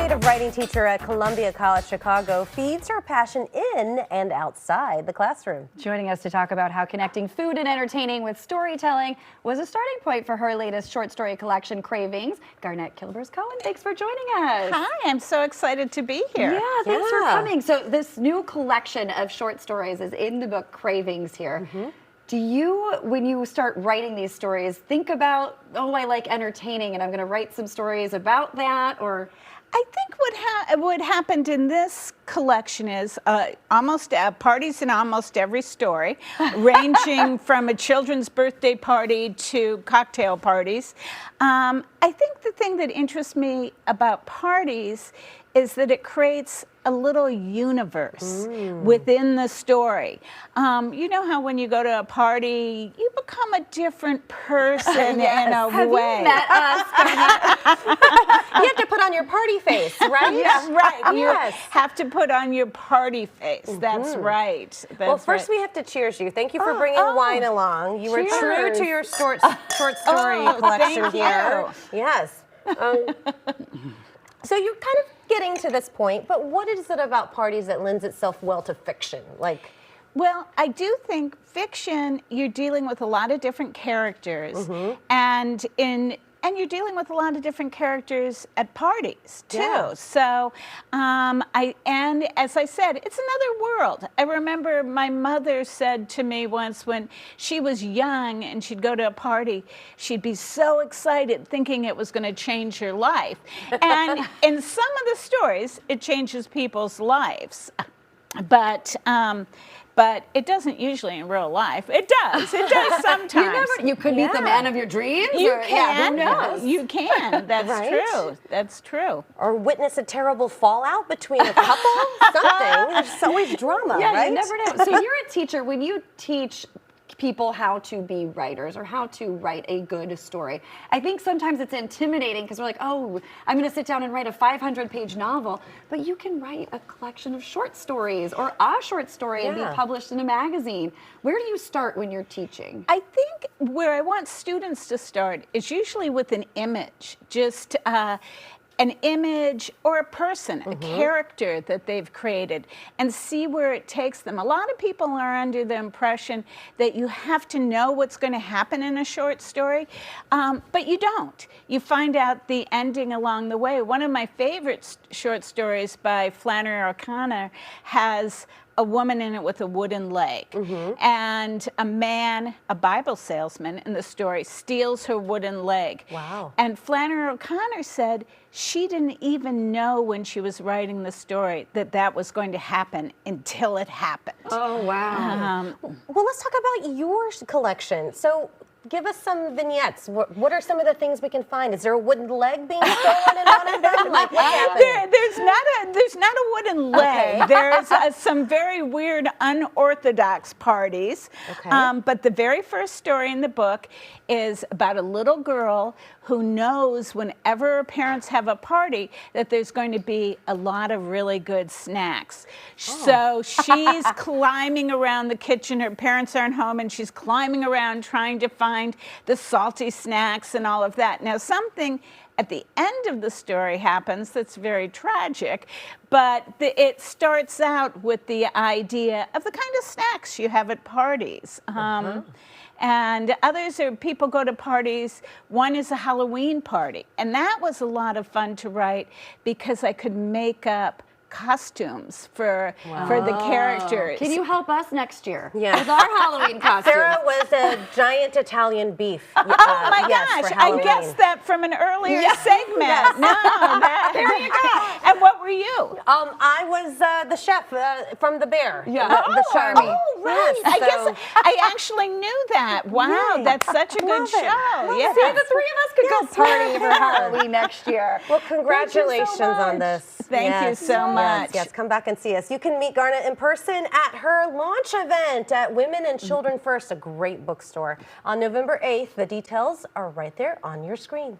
creative writing teacher at Columbia College Chicago feeds her passion in and outside the classroom. Joining us to talk about how connecting food and entertaining with storytelling was a starting point for her latest short story collection, Cravings, Garnett Kilbers-Cohen. Thanks for joining us. Hi, I'm so excited to be here. Yeah, thanks for coming. So this new collection of short stories is in the book Cravings here. Do you, when you start writing these stories, think about, oh, I like entertaining and I'm going to write some stories about that, or? I think what happened in this collection is almost parties in almost every story, ranging from a children's birthday party to cocktail parties. I think the thing that interests me about parties is that it creates a little universe within the story. You know how when you go to a party, you become a different person in a way. You met us? You have to put on your party face, right? Yeah, right. Yes. You have to put on your party face. That's right. Well, first we have to cheers you. Thank you for bringing wine along. You were true to your short story collection here. Yes. So you're kind of getting to this point, but what is it about parties that lends itself well to fiction? Well, I do think fiction, you're dealing with a lot of different characters, and you're dealing with a lot of different characters at parties too. Yeah. So, and as I said, it's another world. I remember my mother said to me once when she was young and she'd go to a party, she'd be so excited thinking it was going to change her life. And in some of the stories, it changes people's lives. But it doesn't usually in real life. It does. It does sometimes. You could meet the man of your dreams. You can. Yeah, who knows? You can. That's true. That's true. Or witness a terrible fallout between a couple. Something. There's always drama, yeah, right? You never know. So you're a teacher. When you teach people how to be writers or how to write a good story, I think sometimes it's intimidating because we're like, oh, I'm going to sit down and write a 500-page novel, but you can write a collection of short stories or a short story and be published in a magazine. Where do you start when you're teaching? I think where I want students to start is usually with an image, just an image or a person, a character that they've created, and see where it takes them. A lot of people are under the impression that you have to know what's going to happen in a short story, but you don't. You find out the ending along the way. One of my favorite short stories by Flannery O'Connor has a woman in it with a wooden leg, and a man, a Bible salesman in the story, steals her wooden leg. Wow. And Flannery O'Connor said she didn't even know when she was writing the story that that was going to happen until it happened. Oh, wow. Well, let's talk about your collection. So give us some vignettes. What are some of the things we can find? Is there a wooden leg being stolen in one of them? Like, what's happening? There's not a wooden leg. There's some very weird, unorthodox parties. But the very first story in the book is about a little girl who knows whenever her parents have a party that there's going to be a lot of really good snacks. So she's climbing around the kitchen. Her parents aren't home, and she's climbing around trying to find the salty snacks and all of that. Now, something at the end of the story happens that's very tragic, but it starts out with the idea of the kind of snacks you have at parties. And others are people go to parties. One is a Halloween party, and that was a lot of fun to write because I could make up costumes for the characters. Can you help us next year with Yes. our Halloween costumes? Sarah was a giant Italian beef. Oh my gosh, for I Halloween. guessed that from an earlier segment. No, there you go. And what were you? I was the chef from The Bear. Yeah. The Charmy. Oh, right. Yes, I guess I actually knew that. Wow, that's such a good show. Yeah. See, the three of us could go party for Halloween next year. Well, congratulations on this. Thank you so much. Yes, come back and see us. You can meet Garnett in person at her launch event at Women and Children First, a great bookstore, on November 8th. The details are right there on your screen.